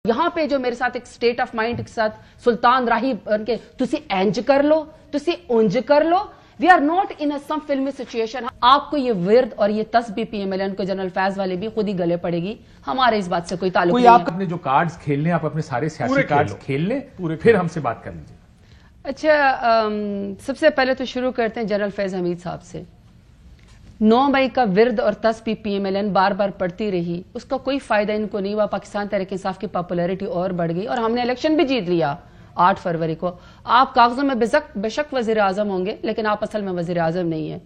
یہاں پہ جو میرے ساتھ ایک سٹیٹ آف مائنڈ کے ساتھ سلطان راہی بن کے تسی انج کر لو تسی اونج کر لو. وی آر ناٹ ان سم فلمی سچویشن. آپ کو یہ ورد اور یہ تسبیح پی ایم ایل این کو جنرل فیض والے بھی خود ہی گلے پڑے گی. ہمارے اس بات سے کوئی تعلق نہیں ہے. آپ اپنے جو کارڈز کھیل لیں, آپ اپنے سارے سیاسی کارڈز کھیل لیں, پھر ہم سے بات کر لیجیے. اچھا, سب سے پہلے تو شروع کرتے ہیں جنرل فیض حمید صاحب سے. 9 مئی کا ورد اور تسبیح پی ایم ایل این بار بار پڑھتی رہی, اس کا کوئی فائدہ ان کو نہیں ہوا. پاکستان تحریک انصاف کی پاپولیرٹی اور بڑھ گئی اور ہم نے الیکشن بھی جیت لیا 8 فروری کو. آپ کاغذوں میں بے شک وزیر اعظم ہوں گے, لیکن آپ اصل میں وزیر اعظم نہیں ہیں.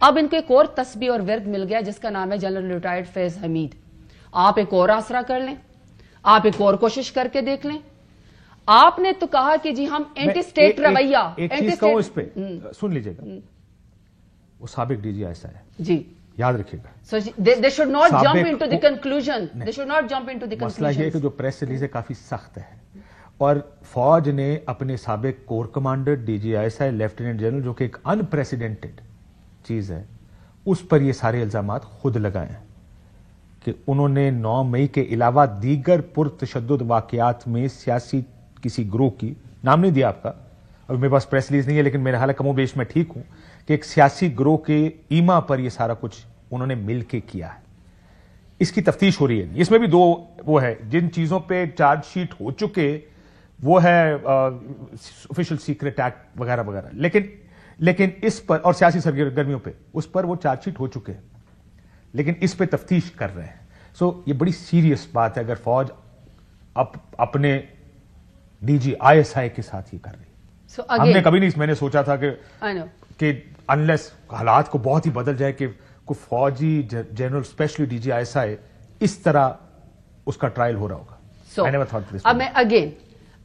اب ان کو ایک اور تسبیح اور ورد مل گیا جس کا نام ہے جنرل ریٹائرڈ فیض حمید. آپ ایک اور آسرا کر لیں, آپ ایک اور کوشش کر کے دیکھ لیں. آپ نے تو کہا کہ جی ہم اینٹی اسٹیٹ رویہ, ایک چیز کہوں اس پہ سن لیجیے گا, وہ سابق ڈی جی ایسا ہے جی, یاد رکھیے گا. So they should not jump into the conclusion. They should not jump into the conclusion. مسئلہ یہ ہے کہ جو پریس ریلیز ہے کافی سخت ہے, اور فوج نے اپنے سابق corps commander D G S I lieutenant general, جو کہ ایک انپریسیڈنٹڈ چیز ہے, اس پر یہ سارے الزامات خود لگائے ہیں کہ انہوں نے 9 مئی کے علاوہ دیگر پرتشدد واقعات میں سیاسی کسی گروہ کی, نام نہیں دیا آپ کا, اب میرے پاس پریس ریلیز نہیں ہے لیکن میرا حال کم و بیش میں ٹھیک ہوں کہ ایک سیاسی گروہ کے ایما پر یہ سارا کچھ انہوں نے مل کے کیا ہے. اس کی تفتیش ہو رہی ہے. اس میں بھی 2 وہ ہے جن چیزوں پہ چارج شیٹ ہو چکے, وہ ہے آفیشل سیکرٹ ایکٹ وغیرہ وغیرہ, لیکن اس پر اور سیاسی سرگرمیوں پہ اس پر وہ چارج شیٹ ہو چکے ہیں, لیکن اس پہ تفتیش کر رہے ہیں. سو یہ بڑی سیریس بات ہے اگر فوج اپنے ڈی جی آئی ایس آئی کے ساتھ یہ کر رہی. ہم نے کبھی نہیں, میں نے سوچا تھا کہ انلیس حالات کو بہت ہی بدل جائے کہ کوئی فوجی general especially D G I S I اس طرح اس کا ٹرائل ہو رہا ہوگا. اب میں اگین,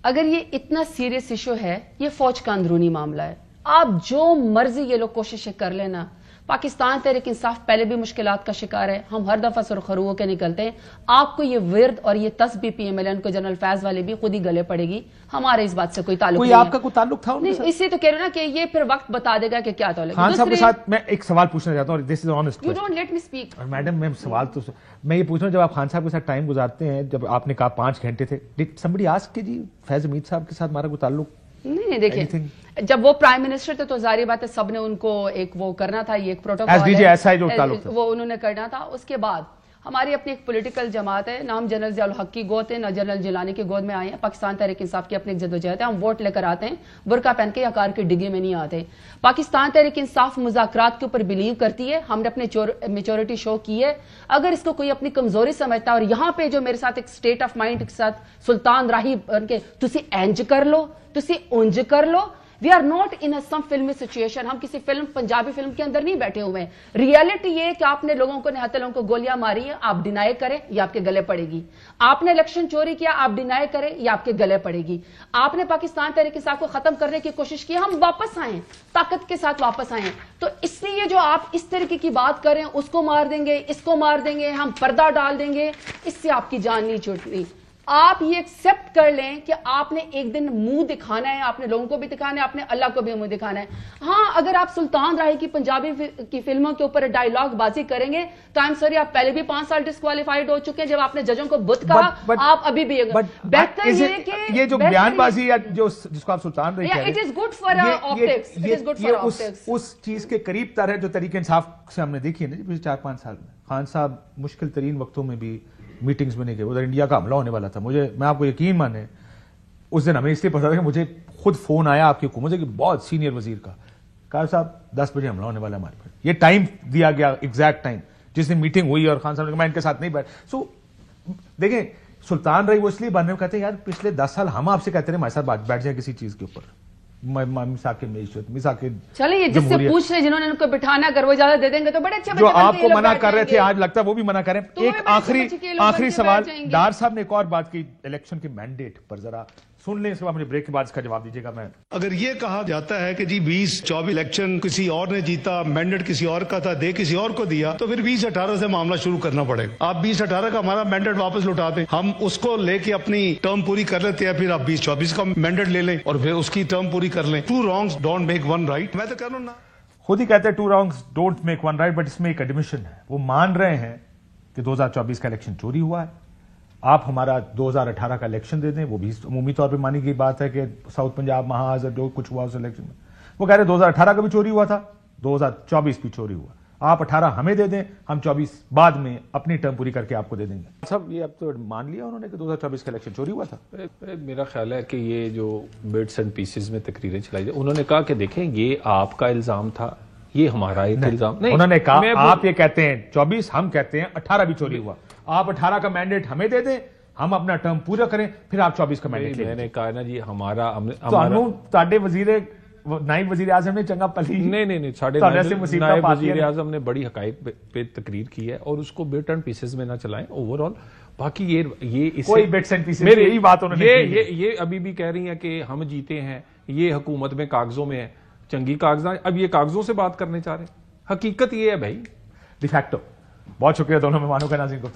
اگر یہ اتنا سیریس ایشو ہے, یہ فوج کا اندرونی معاملہ ہے, آپ جو مرضی یہ لوگ کوششیں کر لینا. پاکستان تحریک انصاف پہلے بھی مشکلات کا شکار ہے, ہم ہر دفعہ سرخرو ہو کے نکلتے ہیں. آپ کو یہ ورد اور یہ تسبیح پی ایم ایل این کو جنرل فیض والے بھی خود ہی گلے پڑے گی. ہمارے اس بات سے کوئی تعلق نہیں ہے. آپ کا کوئی تعلق تھا نہیں, اسی تو کہہ رہا نا کہ یہ پھر وقت بتا دے گا کہ کیا تعلق. خان صاحب کے ساتھ میں ایک سوال پوچھنا چاہتا ہوں. This is honest, you don't let me speak. Madam میں سوال تو میں یہ پوچھ رہا ہوں, جب آپ خان صاحب کے ساتھ ٹائم گزارتے ہیں, جب آپ نے کہا 5 گھنٹے تھے, ڈڈ سمبڈی آسک کہ جی فیض حمید صاحب کے ساتھ ہمارا کوئی تعلق؟ نہیں, دیکھیں جب وہ پرائم منسٹر تھے تو ظاہری بات ہے سب نے ان کو ایک وہ کرنا تھا, یہ ایک پروٹوکول وہ انہوں نے کرنا تھا. اس کے بعد ہماری اپنی ایک پولیٹیکل جماعت ہے, نہ ہم جنرل ضیاء الحق کی گود ہیں نہ جنرل جیلانی کی گود میں آئے ہیں. پاکستان تحریک انصاف کی اپنی ایک جدوجہد ہے, ہم ووٹ لے کر آتے ہیں, برقع پہن کے یا کار کی ڈگی میں نہیں آتے. پاکستان تحریک انصاف مذاکرات کے اوپر بلیو کرتی ہے, ہم نے اپنے میچورٹی شو کی ہے. اگر اس کو کوئی اپنی کمزوری سمجھتا ہے, اور یہاں پہ جو میرے ساتھ ایک سٹیٹ آف مائنڈ کے ساتھ سلطان راہی بن کے تسی انج کر لو تسی اونج کر لو, وی آر ناٹ ان سم فلمی سچویشن. ہم کسی پنجابی فلم کے اندر نہیں بیٹھے ہوئے ہیں. ریئلٹی یہ ہے کہ آپ نے لوگوں کو نہتے لوگوں کو گولیاں ماری ہیں, آپ ڈینائی کریں یا آپ کے گلے پڑے گی. آپ نے الیکشن چوری کیا, آپ ڈینائی کریں یا آپ کے گلے پڑے گی. آپ نے پاکستان تحریک انصاف کو ختم کرنے کی کوشش کی, ہم واپس آئیں, طاقت کے ساتھ واپس آئیں. تو اس لیے جو آپ اس طریقے کی بات کریں, اس کو مار دیں گے, اس کو مار دیں گے, ہم پردہ ڈال دیں گے, اس سے آپ کی جان نہیں چھوٹتی. آپ یہ ایکسپٹ کر لیں کہ آپ نے ایک دن منہ دکھانا ہے, آپ نے لوگوں کو بھی دکھانا ہے, آپ نے اللہ کو بھی منہ دکھانا ہے. ہاں, اگر آپ سلطان راہی کی پنجابی کی فلموں کے اوپر ڈائیلاگ بازی کریں گے تو آئی ایم سوری, آپ پہلے بھی 5 سال ڈسکوالیفائڈ ہو چکے ہیں. جب آپ نے ججوں کو بت کہا, آپ ابھی بھی بہتر یہ جو بیان بازی یا جس کو آپ سلطان رہی کہہ رہے ہیں, it is good for optics, it is good for optics. اس چیز کے قریب تر ہے جو تحریک انصاف سے ہم نے دیکھی ہے نا پچھلے 4-5 سال میں. خان صاحب مشکل ترین وقتوں میں بھی میٹنگز میں نہیں گئے. ادھر انڈیا کا حملہ ہونے والا تھا, میں آپ کو یقین مانے اس دن ہمیں اس لیے پتا تھا کہ مجھے خود فون آیا آپ کی حکومت سے کہ بہت سینئر وزیر کا, کہا صاحب 10 بجے حملہ ہونے والا ہے ہمارے پر. یہ ٹائم دیا گیا, ایگزیکٹ ٹائم جس دن میٹنگ ہوئی, اور خان صاحب نے کہا میں ان کے ساتھ نہیں بیٹھ. سو دیکھیں سلطان رہی وہ اس لیے بننے میں کہتے ہیں یار پچھلے 10 سال ہم آپ سے کہتے رہے ہمارے ساتھ بیٹھ جائیں کسی چیز کے اوپر, چلے جس سے پوچھ رہے جنہوں نے ان کو بٹھانا, اگر وہ اجازت دے دیں گے تو بڑے اچھے. جو آپ کو منع کر رہے تھے آج لگتا ہے وہ بھی منع کریں. ایک آخری سوال, ڈار صاحب نے ایک اور بات کی الیکشن کے مینڈیٹ پر, ذرا سن لیں, اس کے بعد مجھے بریک کے بعد اس کا جواب دیجیے گا. میں اگر یہ کہا جاتا ہے کہ جی 2024 الیکشن کسی اور نے جیتا, مینڈیٹ کسی اور کا تھا, دے کسی اور کو دیا, تو پھر 2018 سے معاملہ شروع کرنا پڑے گا. آپ 2018 کا ہمارا مینڈیٹ واپس لوٹا دیں, ہم اس کو لے کے اپنی ٹرم پوری کر لیتے ہیں, پھر آپ 2024 کا مینڈیٹ لے لیں اور پھر اس کی ٹرم پوری کر لیں. 2 wrongs don't make 1 right. میں تو کہہ رہا ہوں نا, خود ہی کہتے ہیں 2 wrongs don't make 1 right, but اس میں ایک ایڈمیشن ہے. وہ مان رہے ہیں کہ 2024 کا الیکشن چوری ہوا ہے, آپ ہمارا 2018 کا الیکشن دے دیں, وہ بھی عمومی طور پہ مانی گئی بات ہے کہ ساؤتھ پنجاب محاذ جو کچھ ہوا اس الیکشن میں, وہ کہہ رہے 2018 کا بھی چوری ہوا تھا, 2024 بھی چوری ہوا. آپ 18 ہمیں دے دیں, ہم 24 بعد میں اپنی ٹرم پوری کر کے آپ کو دے دیں گے. صاحب یہ اب تو مان لیا انہوں نے کہ 2024 کا الیکشن چوری ہوا تھا. میرا خیال ہے کہ یہ جو بٹس اینڈ پیسز میں تقریریں چلائی جائیں, انہوں نے کہا کہ دیکھیں یہ آپ کا الزام تھا, یہ ہمارا ایک الزام نہیں. انہوں نے کہا آپ یہ کہتے ہیں 24, ہم کہتے ہیں 18 بھی چوری ہوا. آپ 18 کا مینڈیٹ ہمیں دے دیں, ہم اپنا ٹرم پورا کریں, پھر آپ 24 کا مینڈیٹ لیں. میں نے کہا نا جی ہمارا وزیر نائب وزیر اعظم نے چنگا پلی نہیں ساڑھے نائب وزیر اعظم نے بڑی حقائق پہ تقریر کی ہے, اور اس کو بٹ اینڈ پیسز میں نہ چلائیں اوور آل. باقی یہ کوئی بٹس اینڈ پیسز یہی بات انہوں نے یہ ابھی بھی کہہ رہی ہیں کہ ہم جیتے ہیں, یہ حکومت میں کاغذوں میں ہے, چنگی کاغذات, اب یہ کاغذوں سے بات کرنے چاہ رہے ہیں. حقیقت یہ ہے بھائی ڈی فیکٹو. بہت شکریہ دونوں مہمانوں کا. ناظرین کو